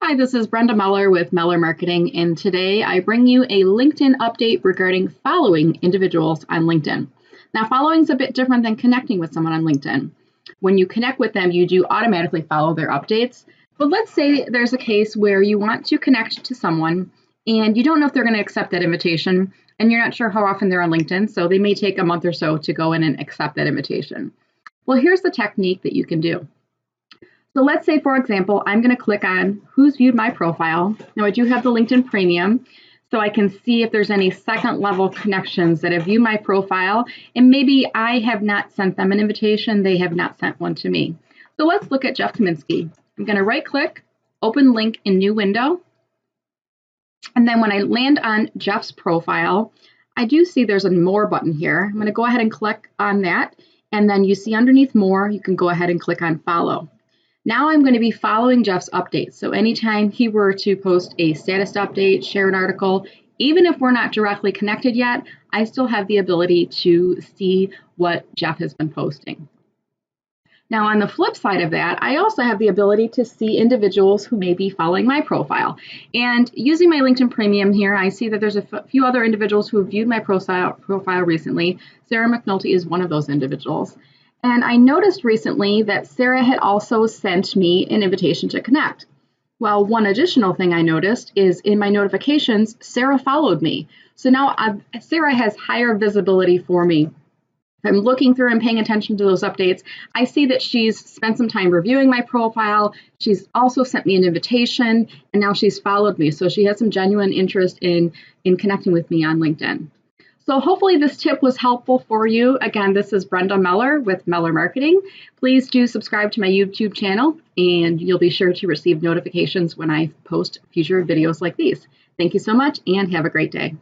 Hi, this is Brenda Meller with Meller Marketing, and today I bring you a LinkedIn update regarding following individuals on LinkedIn. Now, following is a bit different than connecting with someone on LinkedIn. When you connect with them, you do automatically follow their updates. But let's say there's a case where you want to connect to someone and you don't know if they're going to accept that invitation, and you're not sure how often they're on LinkedIn, so they may take a month or so to go in and accept that invitation. Well, here's the technique that you can do. So let's say, for example, I'm going to click on who's viewed my profile. Now I do have the LinkedIn Premium, so I can see if there's any second level connections that have viewed my profile, and maybe I have not sent them an invitation, they have not sent one to me. So let's look at Jeff Kaminsky. I'm going to right click, open link in new window, and then when I land on Jeff's profile, I do see there's a more button here. I'm going to go ahead and click on that, and then you see underneath more, you can go ahead and click on follow. Now I'm going to be following Jeff's updates. So anytime he were to post a status update, share an article, even if we're not directly connected yet, I still have the ability to see what Jeff has been posting. Now on the flip side of that, I also have the ability to see individuals who may be following my profile. And using my LinkedIn Premium here, I see that there's a few other individuals who have viewed my profile recently. Sarah McNulty is one of those individuals. And I noticed recently that Sarah had also sent me an invitation to connect. Well, one additional thing I noticed is in my notifications, Sarah followed me. So now Sarah has higher visibility for me. If I'm looking through and paying attention to those updates, I see that she's spent some time reviewing my profile. She's also sent me an invitation, and now she's followed me. So she has some genuine interest in connecting with me on LinkedIn. So hopefully this tip was helpful for you. Again, this is Brenda Meller with Meller Marketing. Please do subscribe to my YouTube channel, and you'll be sure to receive notifications when I post future videos like these. Thank you so much, and have a great day.